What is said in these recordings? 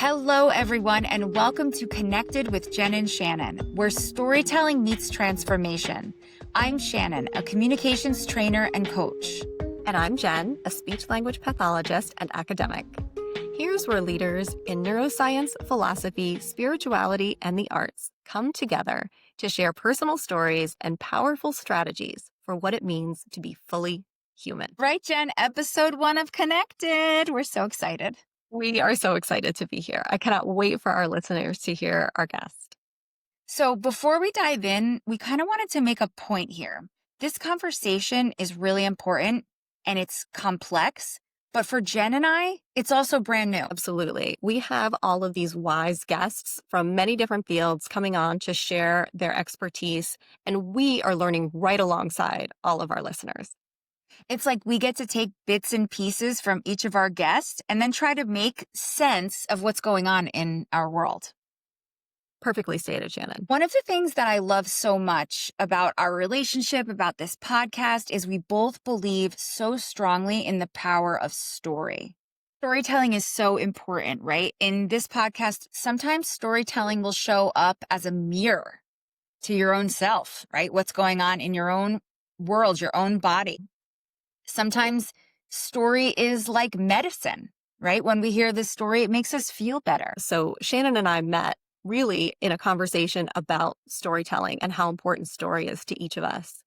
Hello, everyone, and welcome to Connected with Jen and Shannon, where storytelling meets transformation. I'm Shannon, a communications trainer and coach. And I'm Jen, a speech-language pathologist and academic. Here's where leaders in neuroscience, philosophy, spirituality, and the arts come together to share personal stories and powerful strategies for what it means to be fully human. Right, Jen? Episode 1 of Connected. We're so excited. We are so excited to be here. I cannot wait for our listeners to hear our guest. So before we dive in, we kind of wanted to make a point here. This conversation is really important and it's complex, but for Jen and I, it's also brand new. Absolutely. We have all of these wise guests from many different fields coming on to share their expertise, and we are learning right alongside all of our listeners. It's like we get to take bits and pieces from each of our guests and then try to make sense of what's going on in our world. Perfectly stated, Shannon. One of the things that I love so much about our relationship, about this podcast, is we both believe so strongly in the power of story. Storytelling is so important, right? In this podcast, sometimes storytelling will show up as a mirror to your own self, right? What's going on in your own world, your own body. Sometimes story is like medicine, right? When we hear this story, it makes us feel better. So Shannon and I met really in a conversation about storytelling and how important story is to each of us.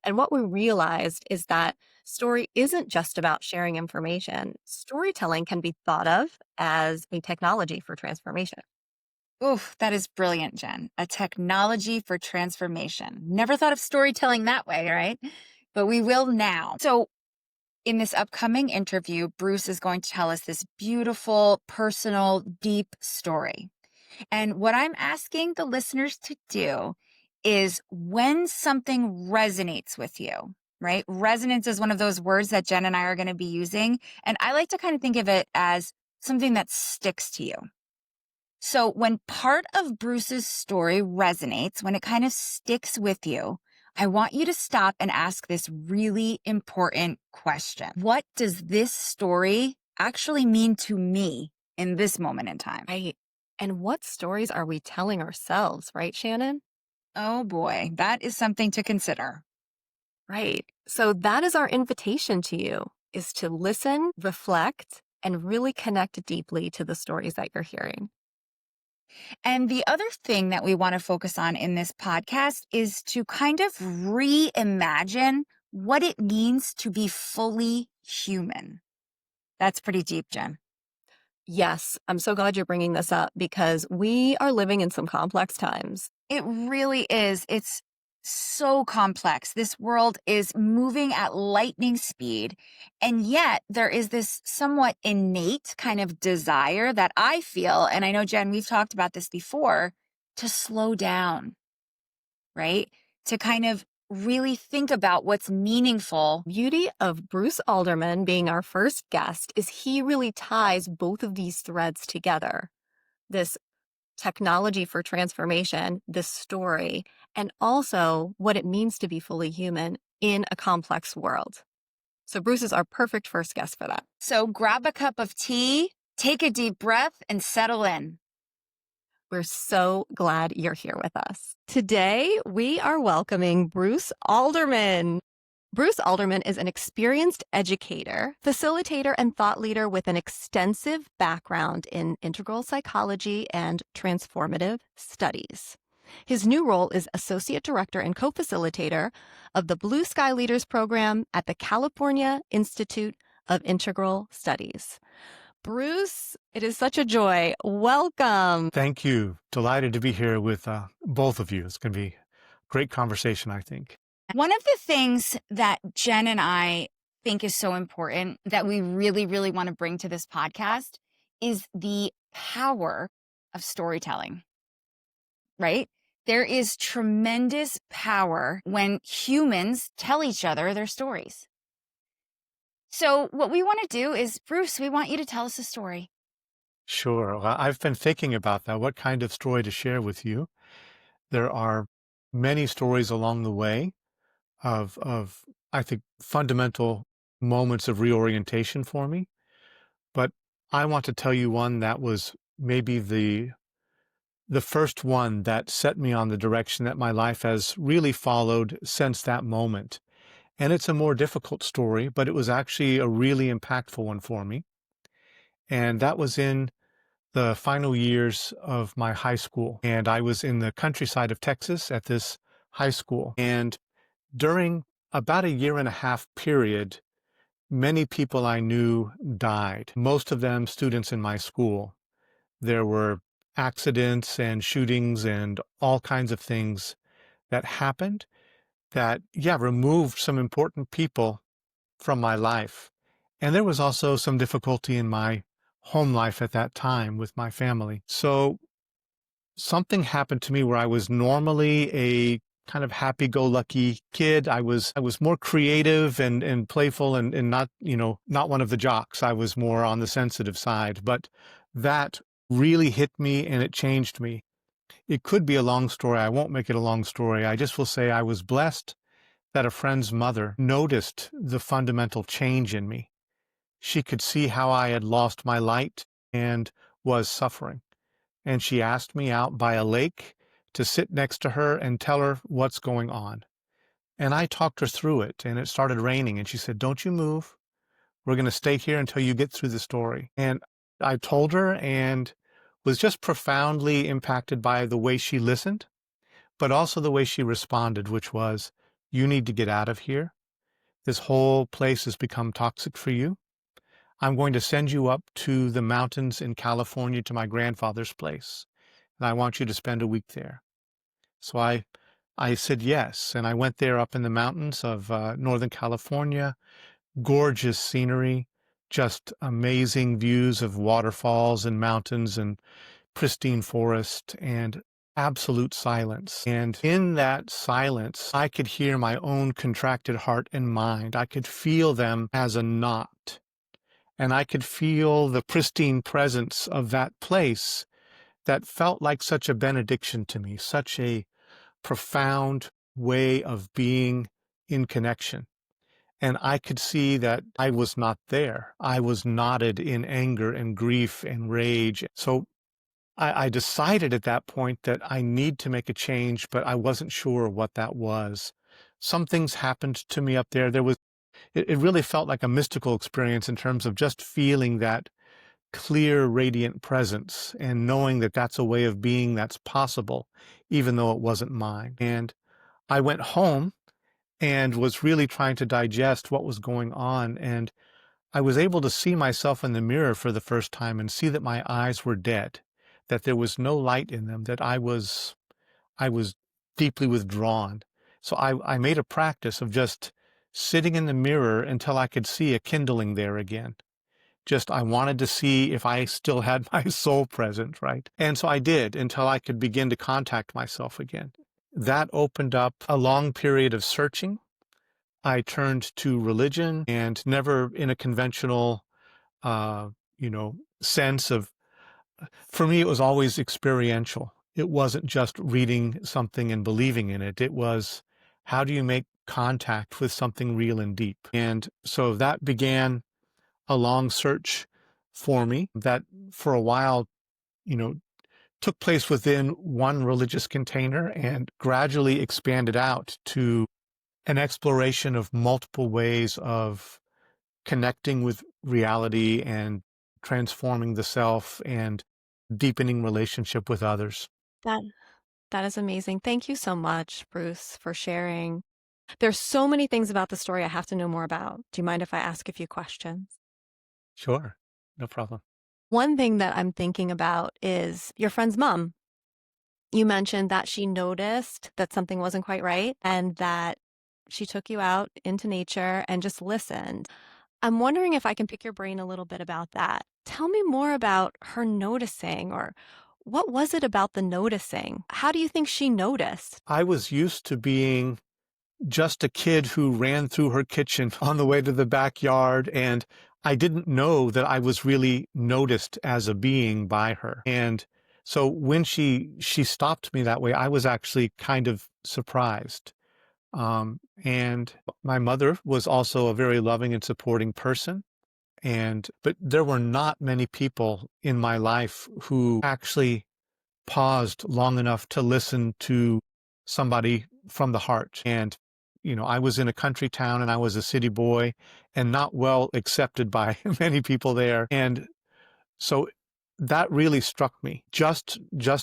And what we realized is that story isn't just about sharing information. Storytelling can be thought of as a technology for transformation. Oof, that is brilliant, Jen. A technology for transformation. Never thought of storytelling that way, right? But we will now. So in this upcoming interview, Bruce is going to tell us this beautiful, personal, deep story. And what I'm asking the listeners to do is when something resonates with you, right? Resonance is one of those words that Jen and I are going to be using. And I like to kind of think of it as something that sticks to you. So when part of Bruce's story resonates, when it kind of sticks with you, I want you to stop and ask this really important question. What does this story actually mean to me in this moment in time? Right. And what stories are we telling ourselves, right, Shannon? Oh boy, that is something to consider. Right. So that is our invitation to you, is to listen, reflect, and really connect deeply to the stories that you're hearing. And the other thing that we want to focus on in this podcast is to kind of reimagine what it means to be fully human. That's pretty deep, Jen. Yes, I'm so glad you're bringing this up because we are living in some complex times. It really is. It's so complex. This world is moving at lightning speed. And yet there is this somewhat innate kind of desire that I feel, and I know, Jen, we've talked about this before, to slow down, right? To kind of really think about what's meaningful. Beauty of Bruce Alderman being our first guest is he really ties both of these threads together. This technology for transformation, this story, and also what it means to be fully human in a complex world. So Bruce is our perfect first guest for that. So grab a cup of tea, take a deep breath, and settle in. We're so glad you're here with us. Today, we are welcoming Bruce Alderman. Bruce Alderman is an experienced educator, facilitator, and thought leader with an extensive background in integral psychology and transformative studies. His new role is Associate Director and Co-Facilitator of the Blue Sky Leaders Program at the California Institute of Integral Studies. Bruce, it is such a joy. Welcome. Thank you. Delighted to be here with both of you. It's going to be a great conversation, I think. One of the things that Jen and I think is so important that we really, really want to bring to this podcast is the power of storytelling, right? There is tremendous power when humans tell each other their stories. So what we want to do is, Bruce, we want you to tell us a story. Sure. Well, I've been thinking about that, what kind of story to share with you. There are many stories along the way of I think, fundamental moments of reorientation for me. But I want to tell you one that was maybe the first one that set me on the direction that my life has really followed since that moment. And it's a more difficult story, but it was actually a really impactful one for me. And that was in the final years of my high school. And I was in the countryside of Texas at this high school. And during about a year and a half period, many people I knew died, most of them students in my school. There were accidents and shootings and all kinds of things that happened that, yeah, removed some important people from my life. And there was also some difficulty in my home life at that time with my family. So something happened to me where I was normally a kind of happy-go-lucky kid. I was more creative and playful and not, not one of the jocks. I was more on the sensitive side. But that really hit me and it changed me. It could be a long story. I won't make it a long story. I just will say I was blessed that a friend's mother noticed the fundamental change in me. She could see how I had lost my light and was suffering. And she asked me out by a lake to sit next to her and tell her what's going on. And I talked her through it, and it started raining. And she said, "Don't you move. We're going to stay here until you get through the story." And I told her and was just profoundly impacted by the way she listened, but also the way she responded, which was, "You need to get out of here. This whole place has become toxic for you. I'm going to send you up to the mountains in California to my grandfather's place, and I want you to spend a week there." So I said yes, and I went there up in the mountains of Northern California. Gorgeous scenery, just amazing views of waterfalls and mountains and pristine forest and absolute silence. And in that silence, I could hear my own contracted heart and mind. I could feel them as a knot. And I could feel the pristine presence of that place that felt like such a benediction to me, such a profound way of being in connection. And I could see that I was not there. I was knotted in anger and grief and rage. So I decided at that point that I need to make a change, but I wasn't sure what that was. Some things happened to me up there. It really felt like a mystical experience in terms of just feeling that clear, radiant presence and knowing that that's a way of being that's possible, even though it wasn't mine. And I went home and was really trying to digest what was going on. And I was able to see myself in the mirror for the first time and see that my eyes were dead, that there was no light in them, that I was deeply withdrawn. So I made a practice of just sitting in the mirror until I could see a kindling there again. Just I wanted to see if I still had my soul present, right? And so I did until I could begin to contact myself again. That opened up a long period of searching. I turned to religion, and never in a conventional, sense of, for me, it was always experiential. It wasn't just reading something and believing in it. It was, how do you make contact with something real and deep? And so that began a long search for me that for a while, you know, took place within one religious container and gradually expanded out to an exploration of multiple ways of connecting with reality and transforming the self and deepening relationship with others. That that is amazing. Thank you so much, Bruce, for sharing. There's so many things about the story I have to know more about. Do you mind if I ask a few questions? Sure, no problem. One thing that I'm thinking about is your friend's mom. You mentioned that she noticed that something wasn't quite right and that she took you out into nature and just listened. I'm wondering if I can pick your brain a little bit about that. Tell me more about her noticing, or what was it about the noticing? How do you think she noticed? I was used to being just a kid who ran through her kitchen on the way to the backyard, and I didn't know that I was really noticed as a being by her. And so when she stopped me that way, I was actually kind of surprised. And my mother was also a very loving and supporting person. But there were not many people in my life who actually paused long enough to listen to somebody from the heart. And, I was in a country town and I was a city boy and not well accepted by many people there. And so that really struck me. Just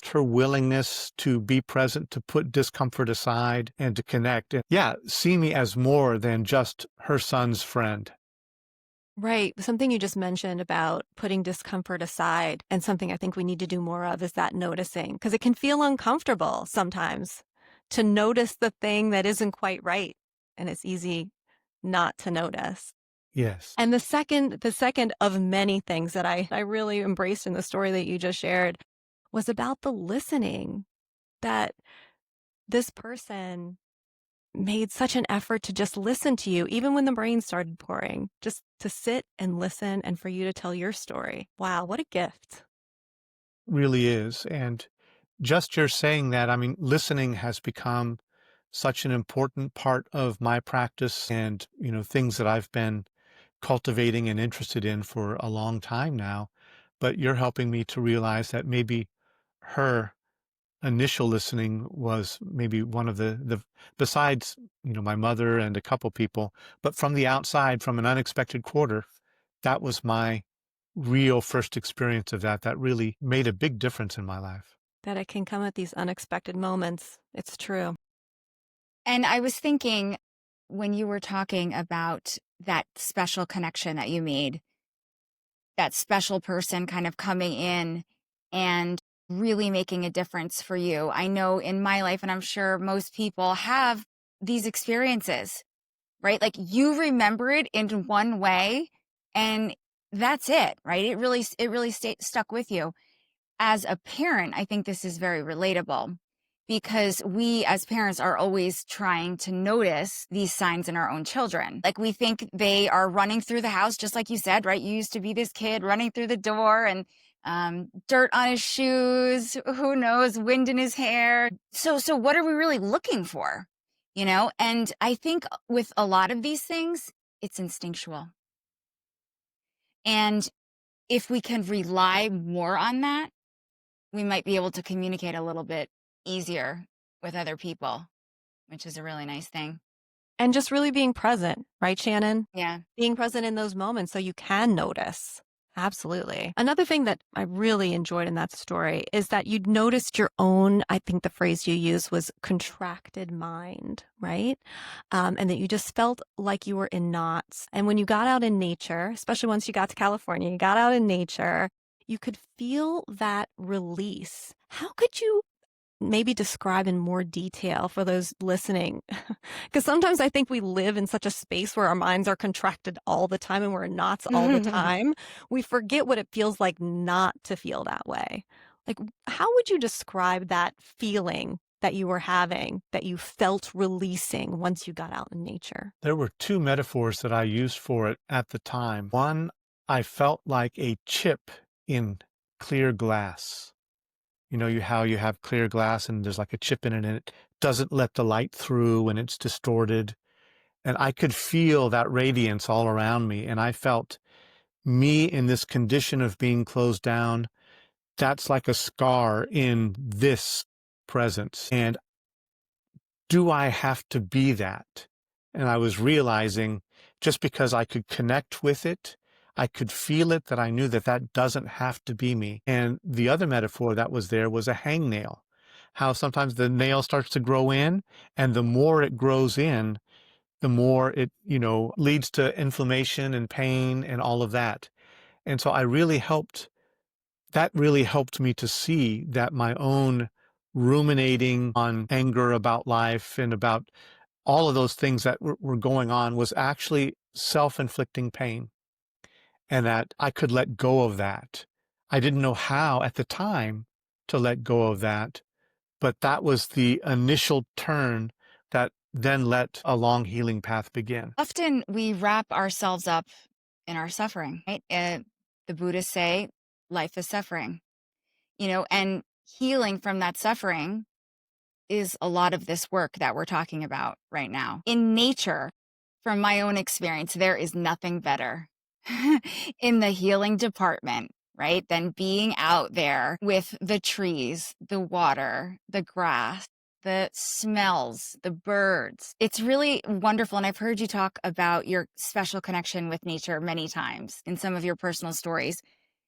her willingness to be present, to put discomfort aside and to connect. And yeah, see me as more than just her son's friend. Right. Something you just mentioned about putting discomfort aside, and something I think we need to do more of is that noticing, because it can feel uncomfortable sometimes to notice the thing that isn't quite right. And it's easy not to notice. Yes. And the second of many things that I really embraced in the story that you just shared was about the listening, that this person made such an effort to just listen to you, even when the brain started pouring, just to sit and listen and for you to tell your story. Wow, what a gift. Really is. And just your saying that, I mean, listening has become such an important part of my practice and, things that I've been cultivating and interested in for a long time now. But you're helping me to realize that maybe her initial listening was maybe one of the besides, my mother and a couple people, but from the outside, from an unexpected quarter, that was my real first experience of that really made a big difference in my life. That it can come at these unexpected moments. It's true. And I was thinking when you were talking about that special connection that you made, that special person kind of coming in and really making a difference for you. I know in my life, and I'm sure most people have these experiences, right? Like you remember it in one way and that's it, right? It really stuck with you. As a parent, I think this is very relatable because we as parents are always trying to notice these signs in our own children. Like we think they are running through the house, just like you said, right? You used to be this kid running through the door and dirt on his shoes, who knows, wind in his hair. So what are we really looking for? And I think with a lot of these things, it's instinctual. And if we can rely more on that, we might be able to communicate a little bit easier with other people, which is a really nice thing. And just really being present, right, Shannon? Yeah. Being present in those moments so you can notice. Absolutely. Another thing that I really enjoyed in that story is that you'd noticed your own, I think the phrase you used was contracted mind, right? And that you just felt like you were in knots. And when you got out in nature, especially once you got to California, you got out in nature, you could feel that release. How could you maybe describe in more detail for those listening? Because sometimes I think we live in such a space where our minds are contracted all the time and we're in knots all the time. We forget what it feels like not to feel that way. Like, how would you describe that feeling that you were having, that you felt releasing once you got out in nature? There were two metaphors that I used for it at the time. One, I felt like a chip in clear glass. How you have clear glass and there's like a chip in it and it doesn't let the light through and it's distorted. And I could feel that radiance all around me. And I felt me in this condition of being closed down. That's like a scar in this presence. And do I have to be that? And I was realizing just because I could connect with it, I could feel it, that I knew that that doesn't have to be me. And the other metaphor that was there was a hangnail. How sometimes the nail starts to grow in, and the more it grows in, the more it, leads to inflammation and pain and all of that. And so that really helped me to see that my own ruminating on anger about life and about all of those things that were going on was actually self-inflicting pain, and that I could let go of that. I didn't know how at the time to let go of that, but that was the initial turn that then let a long healing path begin. Often we wrap ourselves up in our suffering, right? The Buddhists say life is suffering, and healing from that suffering is a lot of this work that we're talking about right now. In nature, from my own experience, there is nothing better in the healing department, right, than being out there with the trees, the water, the grass, the smells, the birds. It's really wonderful. And I've heard you talk about your special connection with nature many times in some of your personal stories.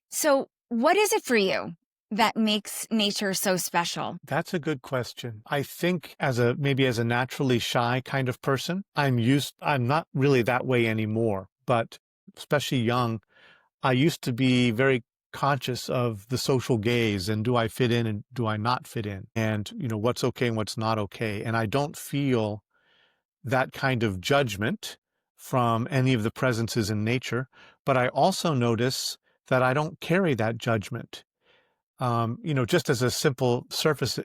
So, what is it for you that makes nature so special? That's a good question. I think maybe as a naturally shy kind of person, I'm not really that way anymore, but especially young, I used to be very conscious of the social gaze and do I fit in and do I not fit in? And, what's okay and what's not okay. And I don't feel that kind of judgment from any of the presences in nature, but I also notice that I don't carry that judgment. Just as a simple surface,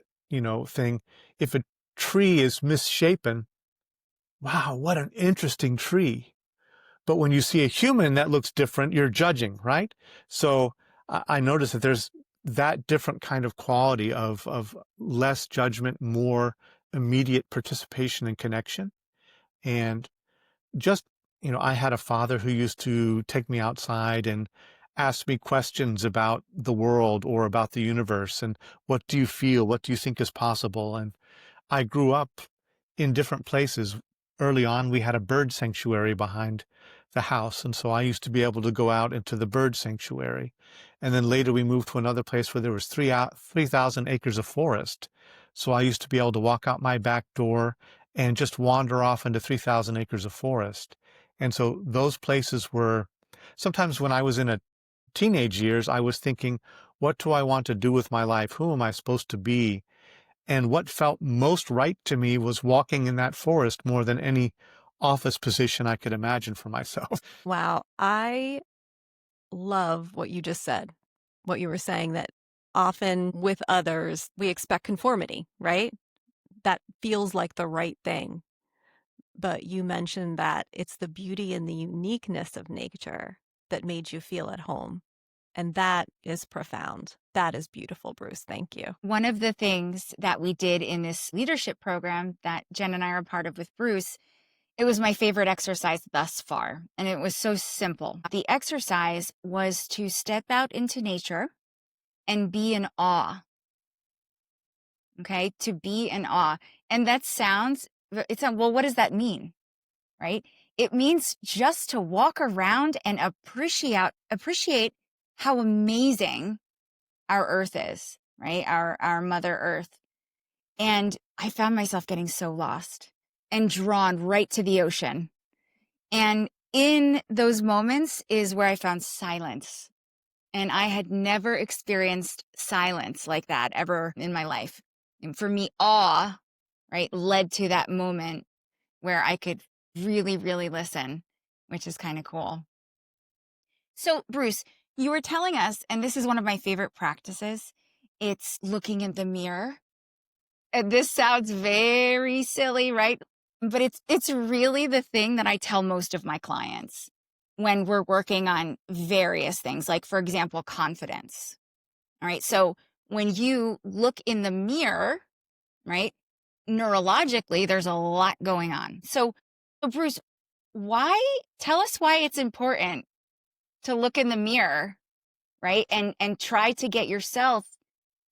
thing, if a tree is misshapen, wow, what an interesting tree. But when you see a human that looks different, you're judging, right? So I notice that there's that different kind of quality of less judgment, more immediate participation and connection. And just, I had a father who used to take me outside and ask me questions about the world or about the universe and what do you feel? What do you think is possible? And I grew up in different places. Early on, we had a bird sanctuary behind the house, and so I used to be able to go out into the bird sanctuary. And then later we moved to another place where there was 3,000 acres of forest. So I used to be able to walk out my back door and just wander off into 3,000 acres of forest. And so those places were sometimes when I was in a teenage years, I was thinking, what do I want to do with my life? Who am I supposed to be? And what felt most right to me was walking in that forest more than any office position I could imagine for myself. Wow. I love what you just said, what you were saying that often with others, we expect conformity, right? That feels like the right thing. But you mentioned that it's the beauty and the uniqueness of nature that made you feel at home. And that is profound. That is beautiful, Bruce. Thank you. One of the things that we did in this leadership program that Jen and I are a part of with Bruce, it was my favorite exercise thus far. And it was so simple. The exercise was to step out into nature and be in awe. Okay, to be in awe. And that sounds, well, what does that mean? Right? It means just to walk around and appreciate how amazing our earth is, right? Our Mother Earth. And I found myself getting so lost and drawn right to the ocean. And in those moments is where I found silence. And I had never experienced silence like that ever in my life. And for me, awe, right, led to that moment where I could really, really listen, which is kind of cool. So, Bruce, you were telling us, and this is one of my favorite practices, it's looking in the mirror. And this sounds very silly, right? But it's really the thing that I tell most of my clients when we're working on various things, like, for example, confidence. All right. So when you look in the mirror, right, neurologically, there's a lot going on. So Bruce, tell us why it's important to look in the mirror, right? And try to get yourself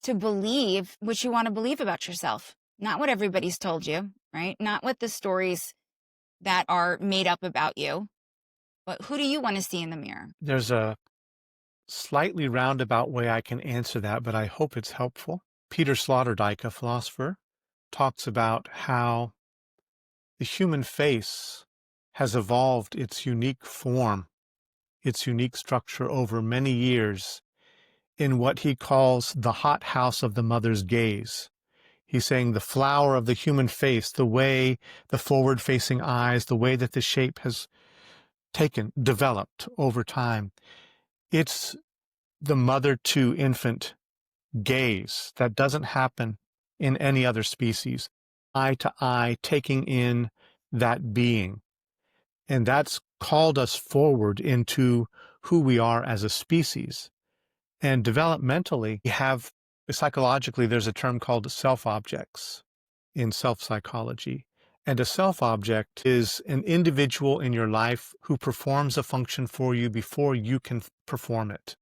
to believe what you want to believe about yourself, not what everybody's told you, right? Not what the stories that are made up about you, but who do you want to see in the mirror? There's a slightly roundabout way I can answer that, but I hope it's helpful. Peter Sloterdijk, a philosopher, talks about how the human face has evolved its unique form, its unique structure over many years in what he calls the hothouse of the mother's gaze. He's saying the flower of the human face, the way the forward-facing eyes, the way that the shape has developed over time. It's the mother to infant gaze that doesn't happen in any other species. Eye to eye, taking in that being. And that's called us forward into who we are as a species. And developmentally, psychologically, there's a term called self-objects in self-psychology. And a self-object is an individual in your life who performs a function for you before you can perform it,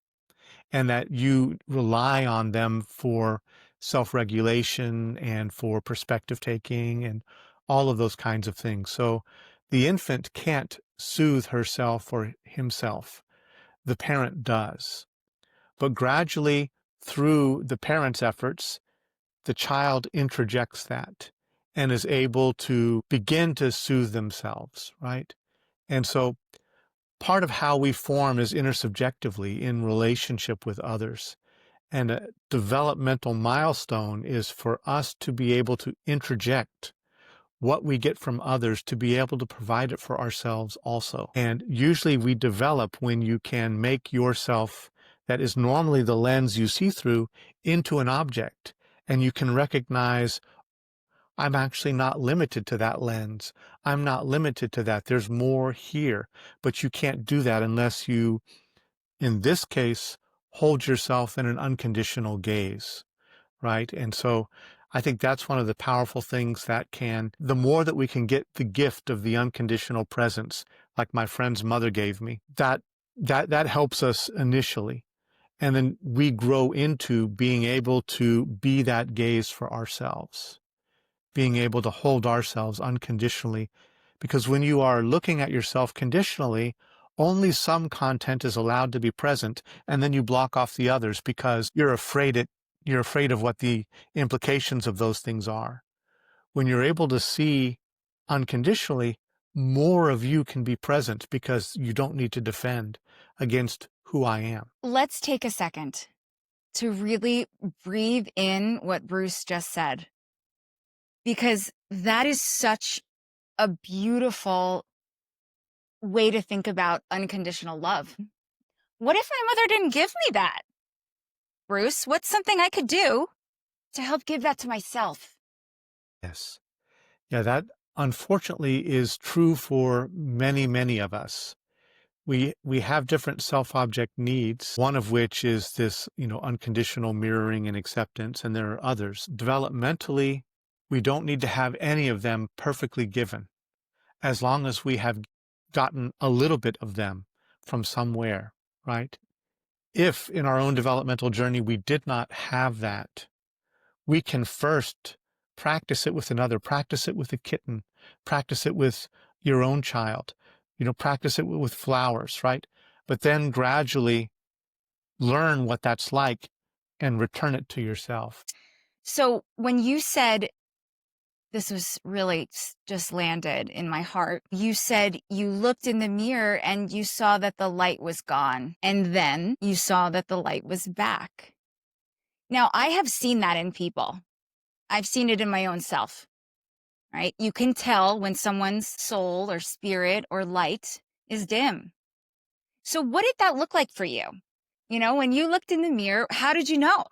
and that you rely on them for self-regulation and for perspective taking and all of those kinds of things. So the infant can't soothe herself or himself. The parent does. But gradually, through the parent's efforts, the child interjects that and is able to begin to soothe themselves, right? And so part of how we form is intersubjectively in relationship with others. And a developmental milestone is for us to be able to interject what we get from others to be able to provide it for ourselves also. And usually we develop when you can make yourself, that is normally the lens you see through, into an object. And you can recognize, I'm actually not limited to that lens. I'm not limited to that. There's more here. But you can't do that unless you, in this case, hold yourself in an unconditional gaze, right? And so I think that's one of the powerful things that the more that we can get the gift of the unconditional presence, like my friend's mother gave me, that helps us initially. And then we grow into being able to be that gaze for ourselves, being able to hold ourselves unconditionally. Because when you are looking at yourself conditionally, only some content is allowed to be present, and then you block off the others because you're afraid of what the implications of those things are. When you're able to see unconditionally, more of you can be present because you don't need to defend against who I am. Let's take a second to really breathe in what Bruce just said, because that is such a beautiful way to think about unconditional love. What if my mother didn't give me that? Bruce, what's something I could do to help give that to myself? Yes. Yeah, that unfortunately is true for many, many of us. We have different self-object needs, one of which is this, unconditional mirroring and acceptance, and there are others. Developmentally, we don't need to have any of them perfectly given, as long as we have gotten a little bit of them from somewhere, right? If in our own developmental journey we did not have that, we can first practice it with another, practice it with a kitten, practice it with your own child, practice it with flowers, right? But then gradually learn what that's like and return it to yourself. So when you said, this was really just landed in my heart, you said you looked in the mirror and you saw that the light was gone, and then you saw that the light was back. Now, I have seen that in people. I've seen it in my own self, right? You can tell when someone's soul or spirit or light is dim. So what did that look like for you? When you looked in the mirror, how did you know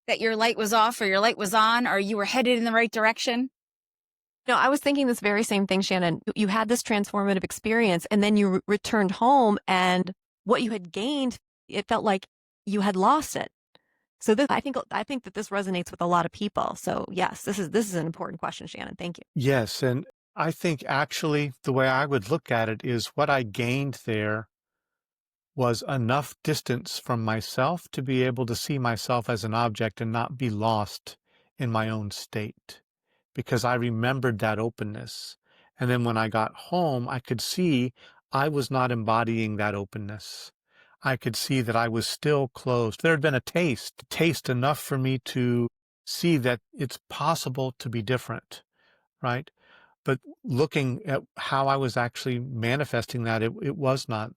that your light was off or your light was on or you were headed in the right direction? No, I was thinking this very same thing, Shannon. You had this transformative experience and then you returned home, and what you had gained, it felt like you had lost it. So I think that this resonates with a lot of people. So yes, this is an important question, Shannon. Thank you. Yes, and I think actually the way I would look at it is what I gained there was enough distance from myself to be able to see myself as an object and not be lost in my own state, because I remembered that openness. And then when I got home, I could see I was not embodying that openness. I could see that I was still closed. There had been a taste enough for me to see that it's possible to be different, right? But looking at how I was actually manifesting that, it was not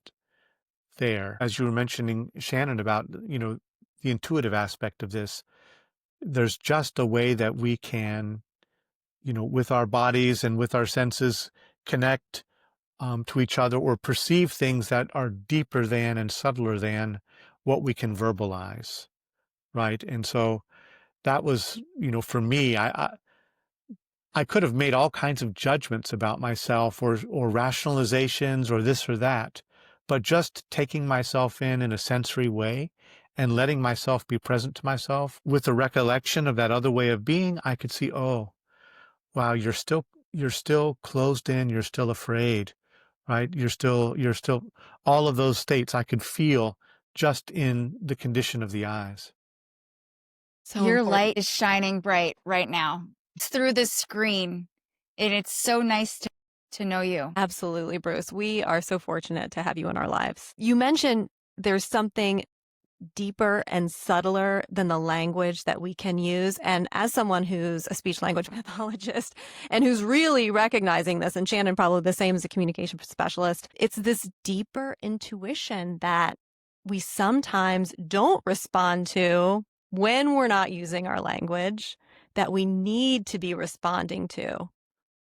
there. As you were mentioning, Shannon, about, the intuitive aspect of this, there's just a way that we can, with our bodies and with our senses, connect to each other or perceive things that are deeper than and subtler than what we can verbalize, right? And so that was, for me, I could have made all kinds of judgments about myself or rationalizations or this or that, but just taking myself in a sensory way and letting myself be present to myself with the recollection of that other way of being, I could see, oh, wow, you're still you're still closed in, you're still afraid, right? You're still all of those states I could feel just in the condition of the eyes. So Your important. light is shining bright right now. It's through the screen, and it's so nice to know you. Absolutely, Bruce. We are so fortunate to have you in our lives. You mentioned there's something deeper and subtler than the language that we can use. And as someone who's a speech language pathologist and who's really recognizing this, and Shannon probably the same as a communication specialist, it's this deeper intuition that we sometimes don't respond to when we're not using our language that we need to be responding to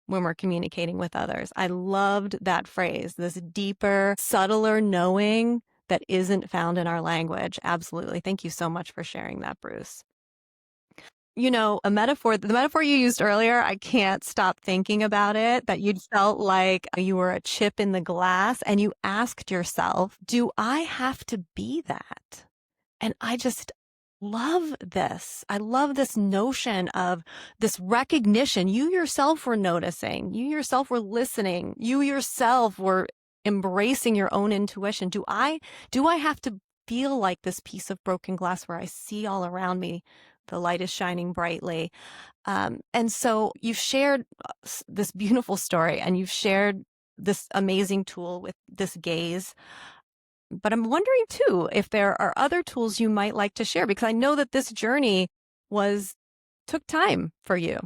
when we're communicating with others. I loved that phrase, this deeper, subtler knowing that isn't found in our language. Absolutely. Thank you so much for sharing that, Bruce. You know, the metaphor you used earlier, I can't stop thinking about it, that you felt like you were a chip in the glass and you asked yourself, do I have to be that? And I just love this. I love this notion of this recognition. You yourself were noticing, you yourself were listening, you yourself were embracing your own intuition. Do I have to feel like this piece of broken glass where I see all around me, the light is shining brightly? And so you've shared this beautiful story and you've shared this amazing tool with this gaze. But I'm wondering too, if there are other tools you might like to share, because I know that this journey took time for you.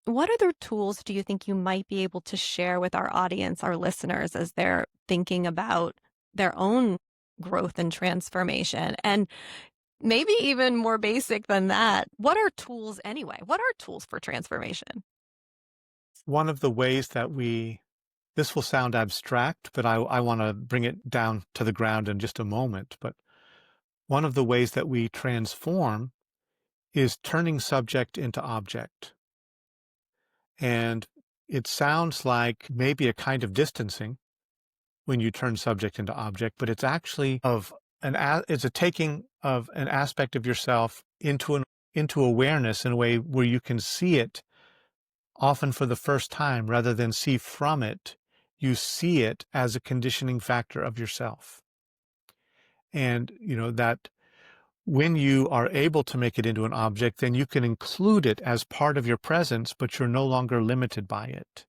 What other tools do you think you might be able to share with our audience, our listeners, as they're thinking about their own growth and transformation? And maybe even more basic than that, what are tools anyway? What are tools for transformation? One of the ways that this will sound abstract, but I want to bring it down to the ground in just a moment. But one of the ways that we transform is turning subject into object. And it sounds like maybe a kind of distancing when you turn subject into object, but it's actually it's a taking of an aspect of yourself into awareness in a way where you can see it often for the first time rather than see from it. You see it as a conditioning factor of yourself. And that when you are able to make it into an object, then you can include it as part of your presence, but you're no longer limited by it.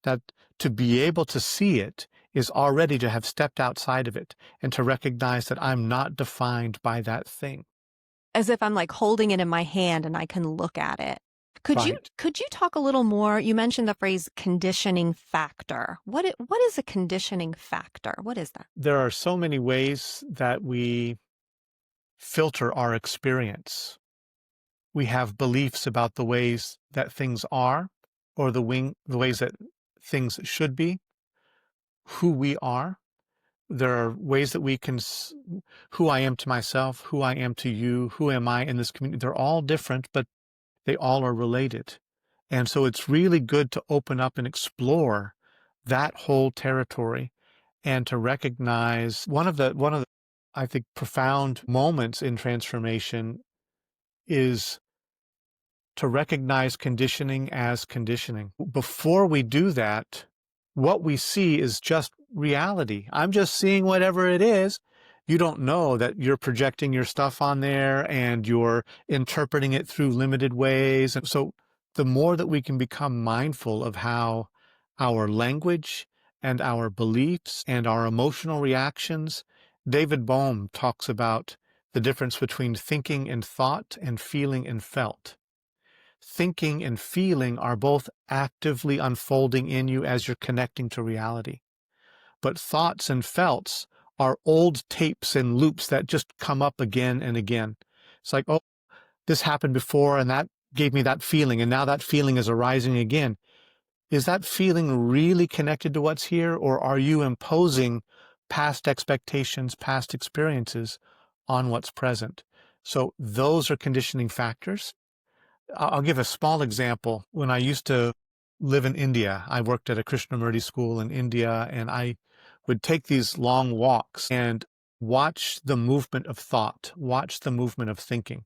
That to be able to see it is already to have stepped outside of it and to recognize that I'm not defined by that thing. As if I'm like holding it in my hand and I can look at it. Could you talk a little more? You mentioned the phrase conditioning factor. What is a conditioning factor? What is that? There are so many ways that we filter our experience. We have beliefs about the ways that things are, or the ways that things should be, who we are. There are ways that we can, who I am to myself, who I am to you, who am I in this community. They're all different, but they all are related. And so it's really good to open up and explore that whole territory and to recognize one of the, I think, profound moments in transformation is to recognize conditioning as conditioning. Before we do that, what we see is just reality. I'm just seeing whatever it is. You don't know that you're projecting your stuff on there and you're interpreting it through limited ways. And so the more that we can become mindful of how our language and our beliefs and our emotional reactions, David Bohm talks about the difference between thinking and thought and feeling and felt. Thinking and feeling are both actively unfolding in you as you're connecting to reality. But thoughts and felts are old tapes and loops that just come up again and again. It's like, oh, this happened before and that gave me that feeling, and now that feeling is arising again. Is that feeling really connected to what's here, or are you imposing past expectations, past experiences on what's present? So those are conditioning factors. I'll give a small example. When I used to live in India, I worked at a Krishnamurti school in India, and I would take these long walks and watch the movement of thought, watch the movement of thinking,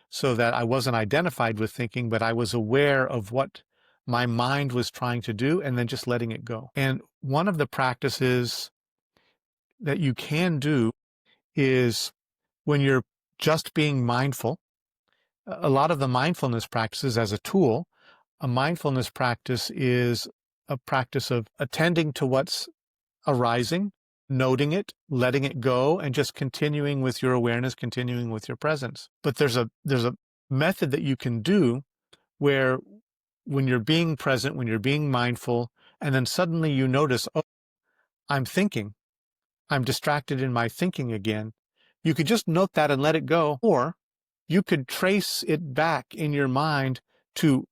so that I wasn't identified with thinking, but I was aware of what my mind was trying to do, and then just letting it go. And one of the practices that you can do is when you're just being mindful. A lot of the mindfulness practices as a tool, a mindfulness practice is a practice of attending to what's arising, noting it, letting it go, and just continuing with your awareness, continuing with your presence. But there's a method that you can do where when you're being present, when you're being mindful, and then suddenly you notice, oh, I'm thinking, I'm distracted in my thinking again. You could just note that and let it go, or you could trace it back in your mind to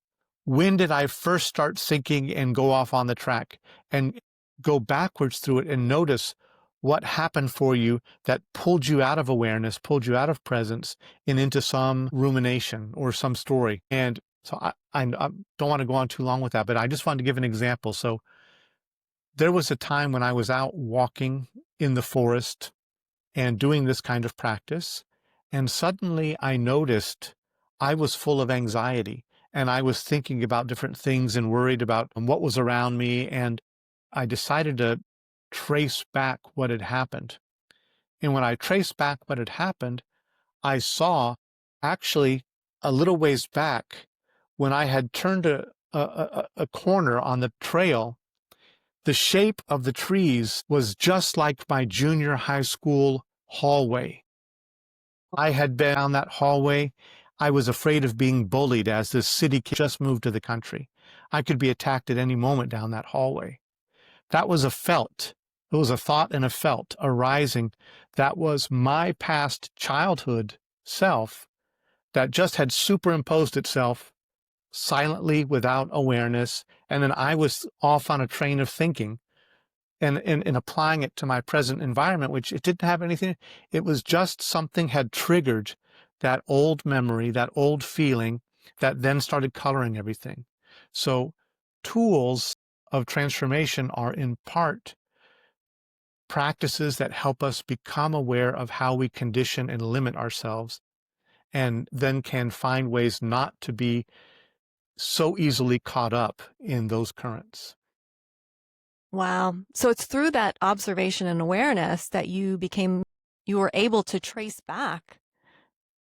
when did I first start thinking and go off on the track, and go backwards through it and notice what happened for you that pulled you out of awareness, pulled you out of presence and into some rumination or some story. And so I don't want to go on too long with that, but I just wanted to give an example. So there was a time when I was out walking in the forest and doing this kind of practice, and suddenly I noticed I was full of anxiety, and I was thinking about different things and worried about what was around me, and I decided to trace back what had happened. And when I traced back what had happened, I saw actually a little ways back when I had turned a corner on the trail. The shape of the trees was just like my junior high school hallway. I had been down that hallway. I was afraid of being bullied as this city kid just moved to the country. I could be attacked at any moment down that hallway. That was a felt. It was a thought and a felt arising. That was my past childhood self that just had superimposed itself silently without awareness. And then I was off on a train of thinking and applying it to my present environment, which it didn't have anything. It was just something had triggered that old memory, that old feeling that then started coloring everything. So tools of transformation are in part practices that help us become aware of how we condition and limit ourselves, and then can find ways not to be so easily caught up in those currents. Wow. So it's through that observation and awareness that you were able to trace back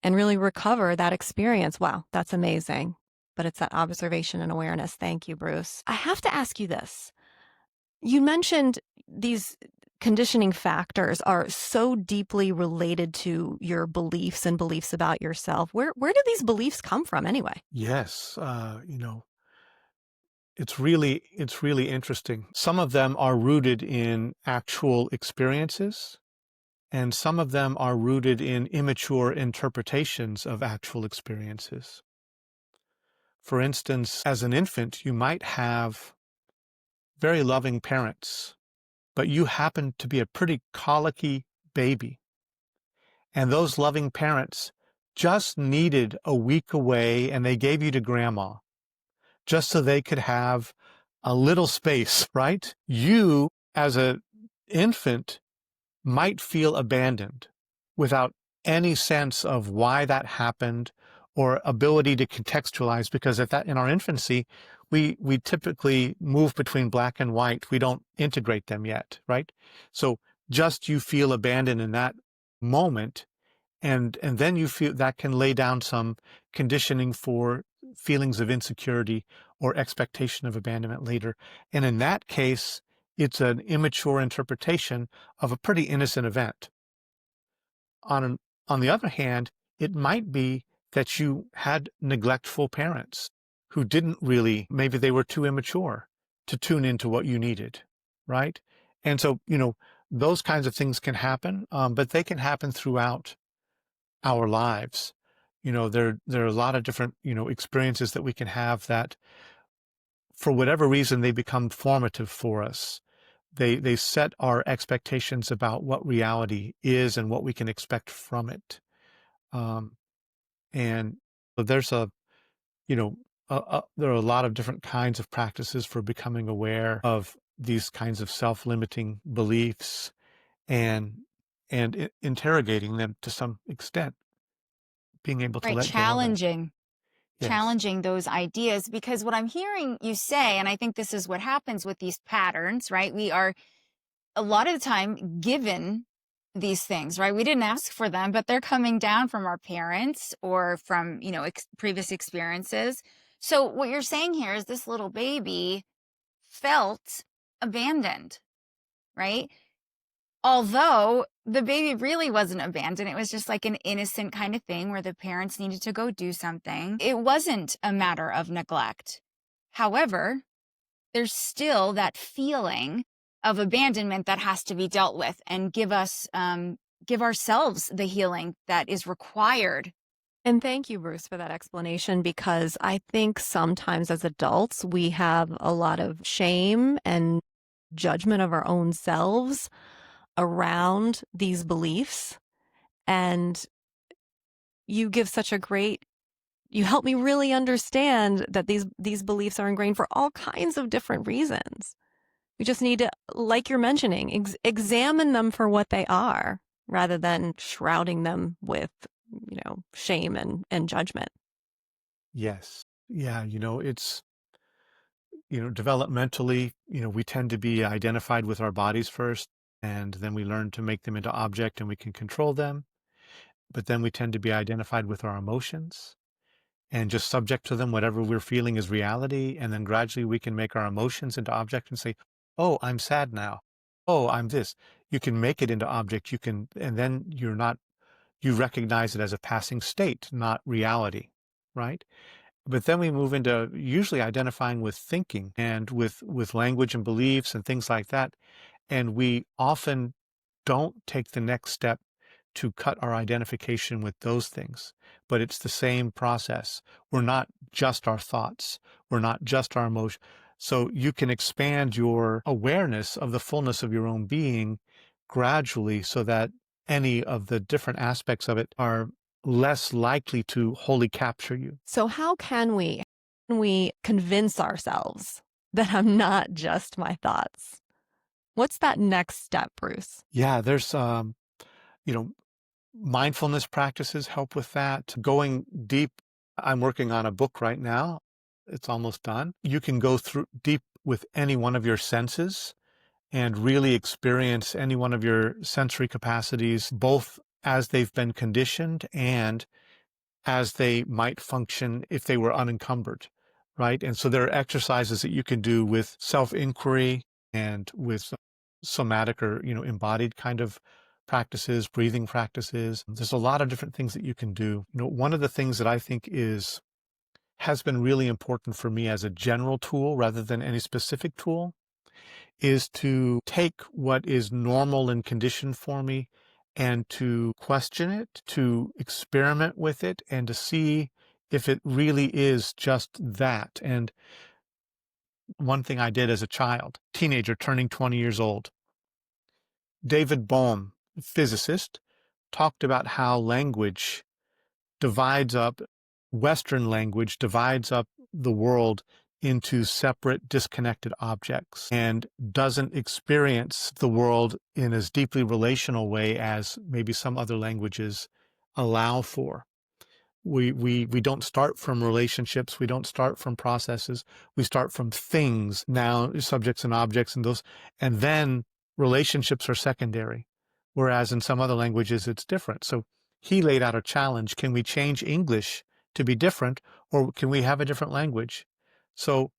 and really recover that experience. Wow, that's amazing. But it's that observation and awareness. Thank you, Bruce. I have to ask you this. You mentioned these conditioning factors are so deeply related to your beliefs and beliefs about yourself. Where do these beliefs come from anyway? Yes, it's really interesting. Some of them are rooted in actual experiences, and some of them are rooted in immature interpretations of actual experiences. For instance, as an infant, you might have very loving parents, but you happen to be a pretty colicky baby. And those loving parents just needed a week away, and they gave you to grandma just so they could have a little space, right? You, as an infant, might feel abandoned without any sense of why that happened or ability to contextualize, because in our infancy, we typically move between black and white. We don't integrate them yet, right? So just you feel abandoned in that moment, and then you feel that can lay down some conditioning for feelings of insecurity or expectation of abandonment later. And in that case, it's an immature interpretation of a pretty innocent event. On the other hand, it might be that you had neglectful parents who didn't really, maybe they were too immature to tune into what you needed, right? And so, those kinds of things can happen, but they can happen throughout our lives. There are a lot of different, experiences that we can have that, for whatever reason, they become formative for us. They set our expectations about what reality is and what we can expect from it. And there's there are a lot of different kinds of practices for becoming aware of these kinds of self-limiting beliefs and interrogating them to some extent, being able to Right. let go of them. Challenging. Yes. challenging those ideas, because what I'm hearing you say, and I think this is what happens with these patterns, right? We are a lot of the time given these things, right? We didn't ask for them, but they're coming down from our parents or from, previous experiences. So what you're saying here is this little baby felt abandoned, right? Although the baby really wasn't abandoned. It was just like an innocent kind of thing where the parents needed to go do something. It wasn't a matter of neglect. However, there's still that feeling of abandonment that has to be dealt with and give ourselves the healing that is required. And thank you, Bruce, for that explanation, because I think sometimes as adults, we have a lot of shame and judgment of our own selves around these beliefs. And you give such a great, you help me really understand that these beliefs are ingrained for all kinds of different reasons. We just need to, like you're mentioning, examine them for what they are rather than shrouding them with, shame and judgment. Yes. Yeah. It's, developmentally, we tend to be identified with our bodies first, and then we learn to make them into object and we can control them. But then we tend to be identified with our emotions and just subject to them. Whatever we're feeling is reality. And then gradually we can make our emotions into object and say, oh, I'm sad now. Oh, I'm this. You can make it into object. And then you recognize it as a passing state, not reality, right? But then we move into usually identifying with thinking and with language and beliefs and things like that. And we often don't take the next step to cut our identification with those things. But it's the same process. We're not just our thoughts. We're not just our emotion. So you can expand your awareness of the fullness of your own being gradually so that any of the different aspects of it are less likely to wholly capture you. So how can we convince ourselves that I'm not just my thoughts? What's that next step, Bruce? Yeah, there's mindfulness practices help with that. Going deep. I'm working on a book right now. It's almost done. You can go through deep with any one of your senses and really experience any one of your sensory capacities, both as they've been conditioned and as they might function if they were unencumbered, right? And so there are exercises that you can do with self-inquiry and with somatic or, embodied kind of practices, breathing practices. There's a lot of different things that you can do. One of the things that I think has been really important for me as a general tool rather than any specific tool is to take what is normal and conditioned for me and to question it, to experiment with it, and to see if it really is just that. And one thing I did as a child, teenager turning 20 years old, David Bohm, physicist, talked about how language divides up, Western language divides up the world into separate, disconnected objects and doesn't experience the world in as deeply relational way as maybe some other languages allow for. We don't start from relationships. We don't start from processes. We start from things, now subjects and objects and those, and then relationships are secondary. Whereas in some other languages, it's different. So he laid out a challenge. Can we change English to be different, or can we have a different language? So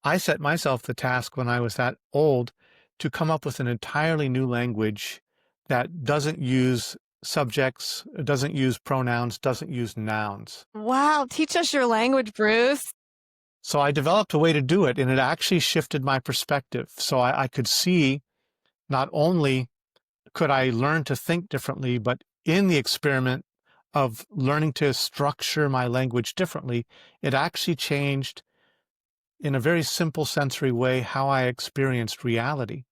I set myself the task when I was that old to come up with an entirely new language that doesn't use subjects, doesn't use pronouns, doesn't use nouns. Wow, teach us your language, Bruce. So I developed a way to do it, and it actually shifted my perspective. So I could see not only could I learn to think differently, but in the experiment of learning to structure my language differently, it actually changed in a very simple sensory way how I experienced reality.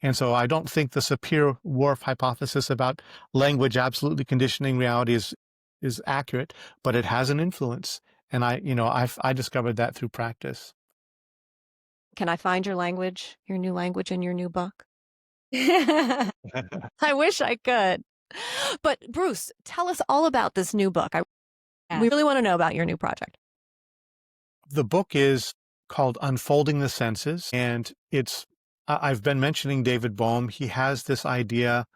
And so I don't think the Sapir-Whorf hypothesis about language absolutely conditioning reality is accurate, but it has an influence. And I discovered that through practice. Can I find your new language in your new book? I wish I could. But Bruce, tell us all about this new book. We really want to know about your new project. The book is called Unfolding the Senses, and I've been mentioning David Bohm. He has this idea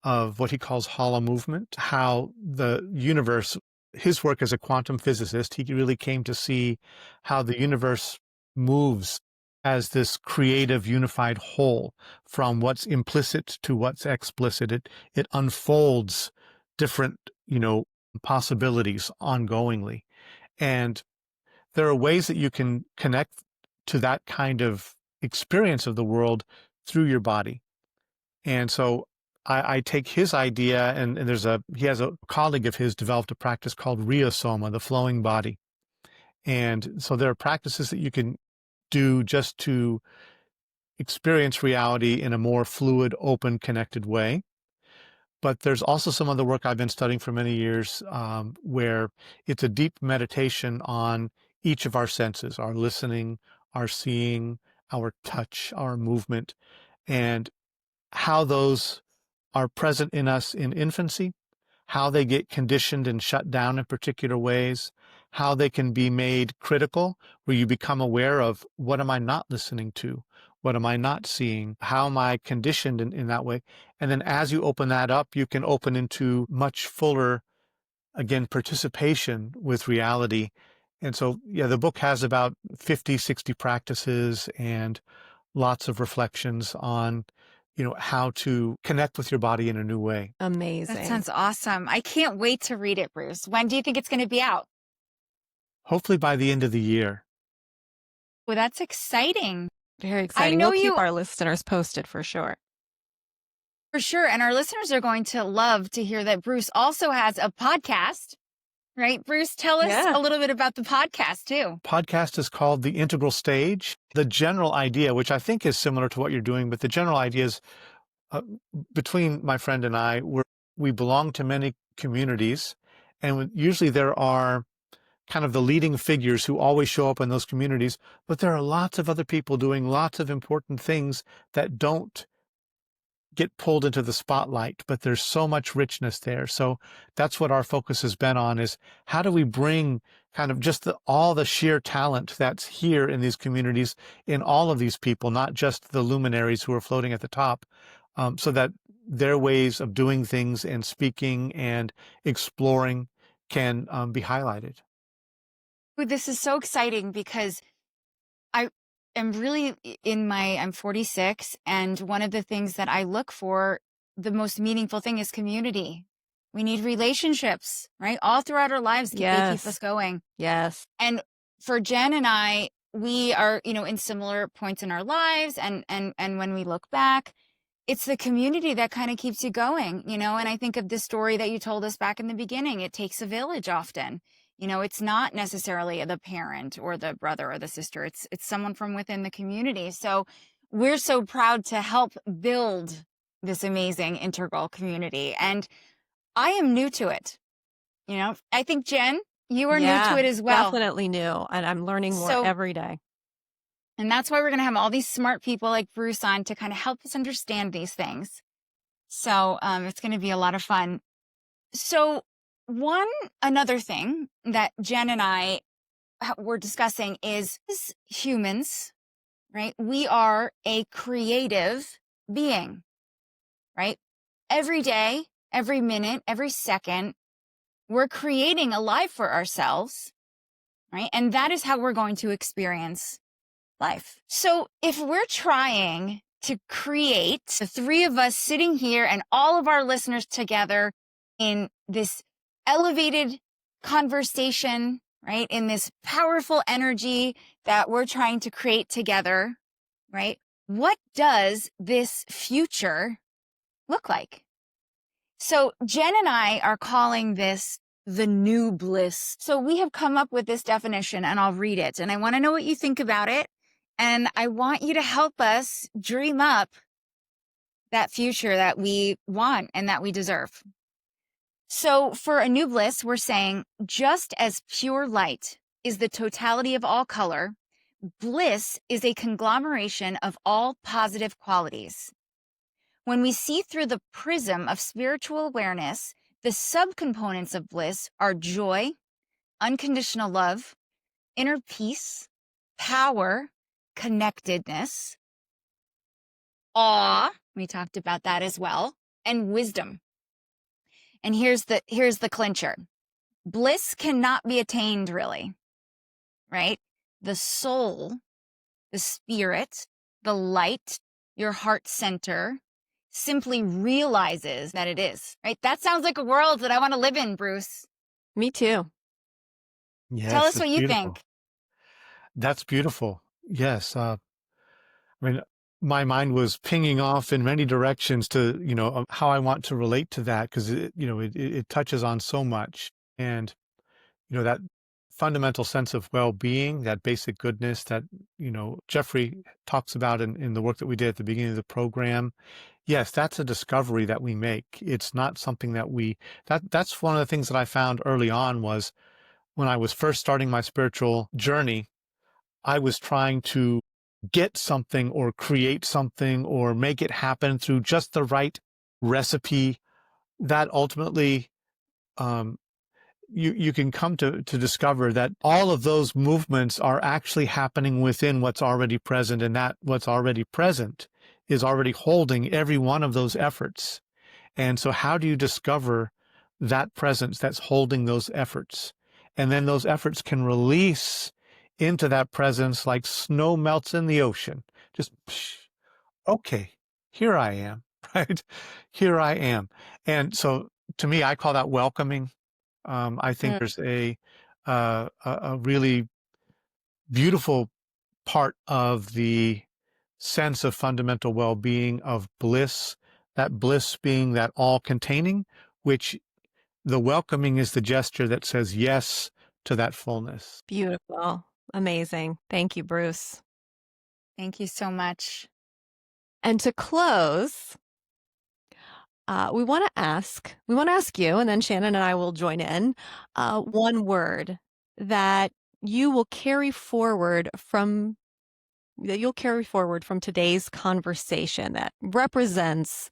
of what he calls hollow movement, how the universe, his work as a quantum physicist, he really came to see how the universe moves as this creative unified whole from what's implicit to what's explicit. It unfolds different, possibilities ongoingly. And there are ways that you can connect to that kind of experience of the world through your body. And so I take his idea, and he has a colleague of his developed a practice called Ryosoma, the flowing body. And so there are practices that you can do just to experience reality in a more fluid, open, connected way. But there's also some other work I've been studying for many years where it's a deep meditation on each of our senses, our listening, our seeing, our touch, our movement, and how those are present in us in infancy, how they get conditioned and shut down in particular ways, how they can be made critical, where you become aware of what am I not listening to? What am I not seeing? How am I conditioned in that way? And then as you open that up, you can open into much fuller, again, participation with reality. And so, yeah, the book has about 50, 60 practices and lots of reflections on how to connect with your body in a new way. Amazing. That sounds awesome. I can't wait to read it, Bruce. When do you think it's going to be out? Hopefully by the end of the year. Well, that's exciting. Very exciting. know We'll you- keep our listeners posted for sure. For sure. And our listeners are going to love to hear that Bruce also has a podcast, right? Bruce, tell us a little bit about the podcast too. Podcast is called The Integral Stage. The general idea, which I think is similar to what you're doing, but the general idea is between my friend and I, we belong to many communities, and usually there are kind of the leading figures who always show up in those communities, but there are lots of other people doing lots of important things that don't get pulled into the spotlight, but there's so much richness there. So that's what our focus has been on, is how do we bring kind of just all the sheer talent that's here in these communities, in all of these people, not just the luminaries who are floating at the top, so that their ways of doing things and speaking and exploring can be highlighted. This is so exciting because I am really I'm 46, and one of the things that I look for, the most meaningful thing, is community. We need relationships, right? All throughout our lives, they keep us going. Yes. And for Jen and I, we are, in similar points in our lives. And when we look back, it's the community that kind of keeps you going, and I think of the story that you told us back in the beginning. It takes a village often. It's not necessarily the parent or the brother or the sister. It's someone from within the community. So we're so proud to help build this amazing integral community. And I am new to it. I think, Jen, you are new to it as well. Definitely new. And I'm learning more every day. And that's why we're going to have all these smart people like Bruce on to kind of help us understand these things. So it's going to be a lot of fun. So another thing that Jen and I were discussing is humans, right? We are a creative being, right? Every day, every minute, every second, we're creating a life for ourselves, right? And that is how we're going to experience life. So if we're trying to create the three of us sitting here and all of our listeners together in this elevated conversation, right? In this powerful energy that we're trying to create together, right? What does this future look like? So Jen and I are calling this the new bliss. So we have come up with this definition, and I'll read it. And I want to know what you think about it. And I want you to help us dream up that future that we want and that we deserve. So for a new bliss, we're saying, just as pure light is the totality of all color, bliss is a conglomeration of all positive qualities. When we see through the prism of spiritual awareness, the subcomponents of bliss are joy, unconditional love, inner peace, power, connectedness, awe, we talked about that as well, and wisdom. And here's the clincher. Bliss cannot be attained, really, right? The soul, the spirit, the light, your heart center simply realizes that it is, right? That sounds like a world that I want to live in, Bruce. Me too. Tell Yes, us it's what you beautiful. think. That's beautiful. Yes. I mean, my mind was pinging off in many directions to, how I want to relate to that because it touches on so much. And, that fundamental sense of well-being, that basic goodness that, Jeffrey talks about in the work that we did at the beginning of the program. Yes, that's a discovery that we make. It's not something that's one of the things that I found early on was when I was first starting my spiritual journey, I was trying to get something or create something or make it happen through just the right recipe that ultimately um, you can come to discover that all of those movements are actually happening within what's already present, and that what's already present is already holding every one of those efforts. And so how do you discover that presence that's holding those efforts? And then those efforts can release into that presence like snow melts in the ocean. Just, okay, here I am, right? Here I am. And so to me, I call that welcoming. I think Mm. there's a really beautiful part of the sense of fundamental well-being, of bliss, that bliss being that all-containing, which the welcoming is the gesture that says yes to that fullness. Beautiful. Amazing. Thank you, Bruce. Thank you so much. And to close, we want to ask you, and then Shannon and I will join in, one word that you will carry forward from today's conversation that represents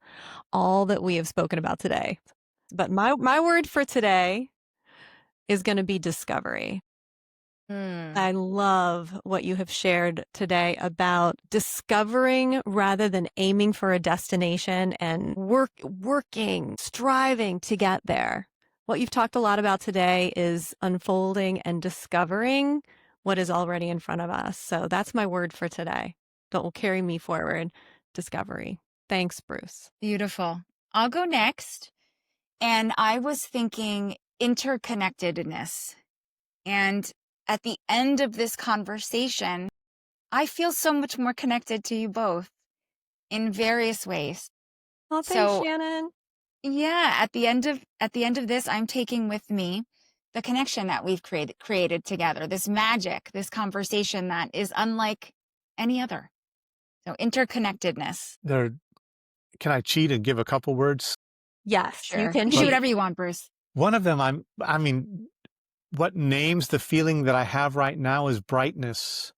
all that we have spoken about today. But my word for today is going to be discovery. I love what you have shared today about discovering rather than aiming for a destination and working, striving to get there. What you've talked a lot about today is unfolding and discovering what is already in front of us. So that's my word for today that will carry me forward. Discovery. Thanks, Bruce. Beautiful. I'll go next. And I was thinking interconnectedness. And at the end of this conversation, I feel so much more connected to you both in various ways. Oh, thanks, So Shannon. yeah, at the end of this, I'm taking with me the connection that we've created together, this magic, this conversation that is unlike any other. So interconnectedness. Can I cheat and give a couple words? Yes, you Sure. can You can do cheat. whatever you want, Bruce. One of them, what names the feeling that I have right now is brightness.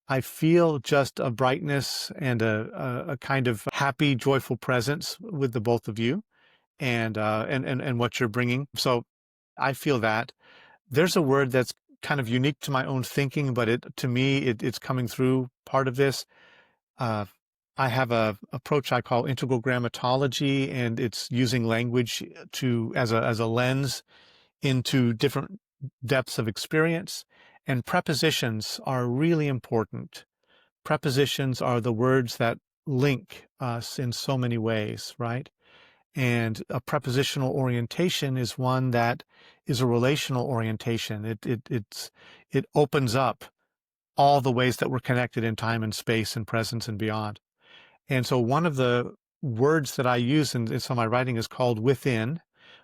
I feel just a brightness and a kind of happy, joyful presence with the both of you and what you're bringing. So I feel that. There's a word that's kind of unique to my own thinking, but to me, it's coming through part of this. Uh, I have a approach I call integral grammatology, and it's using language as a lens into different depths of experience. And prepositions are really important. Prepositions are the words that link us in so many ways, right? And a prepositional orientation is one that is a relational orientation. It opens up all the ways that we're connected in time and space and presence and beyond. And so one of the words that I use in some of my writing is called within,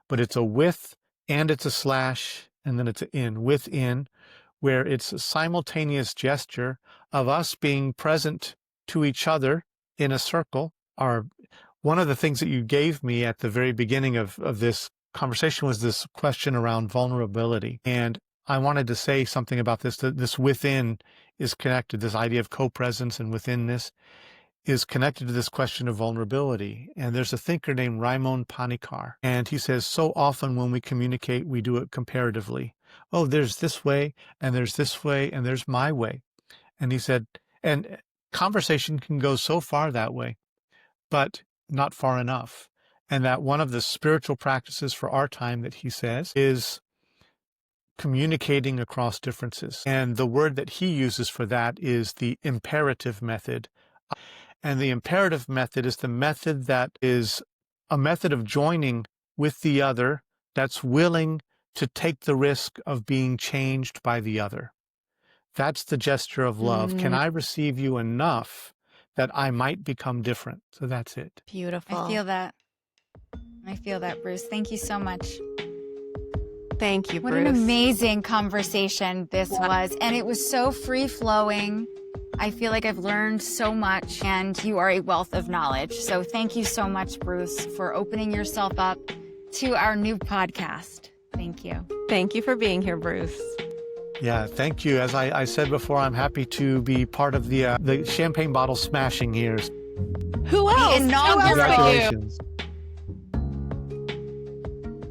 but it's a with and it's a slash and then it's an in, within, where it's a simultaneous gesture of us being present to each other in a circle. One of the things that you gave me at the very beginning of this conversation was this question around vulnerability. And I wanted to say something about this, that this within is connected. This idea of co-presence and withinness is connected to this question of vulnerability. And there's a thinker named Raimon Panikar, and he says, so often when we communicate, we do it comparatively. oh, there's this way, and there's this way, and there's my way. And he said, and conversation can go so far that way, but not far enough. And that one of the spiritual practices for our time that he says is communicating across differences. And the word that he uses for that is the imperative method. And the imperative method is the method that is a method of joining with the other that's willing to take the risk of being changed by the other. That's the gesture of love. Can I receive you enough that I might become different? So that's it. Beautiful. I feel that. I feel that, Bruce. Thank you so much. Thank you, What Bruce. an amazing conversation this was. And it was so free-flowing. I feel like I've learned so much, and you are a wealth of knowledge. So thank you so much, Bruce, for opening yourself up to our new podcast. Thank you. Thank you for being here, Bruce. Yeah, thank you. As I said before, I'm happy to be part of the champagne bottle smashing here. Who else? inaugural- Congratulations.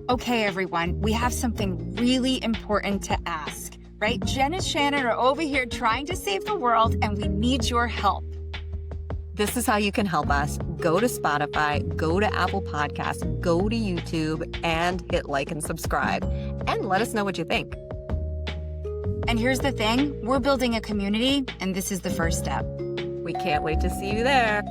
Okay, everyone, we have something really important to ask, right? Jen and Shannon are over here trying to save the world, and we need your help. This is how you can help us. Go to Spotify, go to Apple Podcasts, go to YouTube, and hit like and subscribe. And let us know what you think. And here's the thing, we're building a community, and this is the first step. We can't wait to see you there.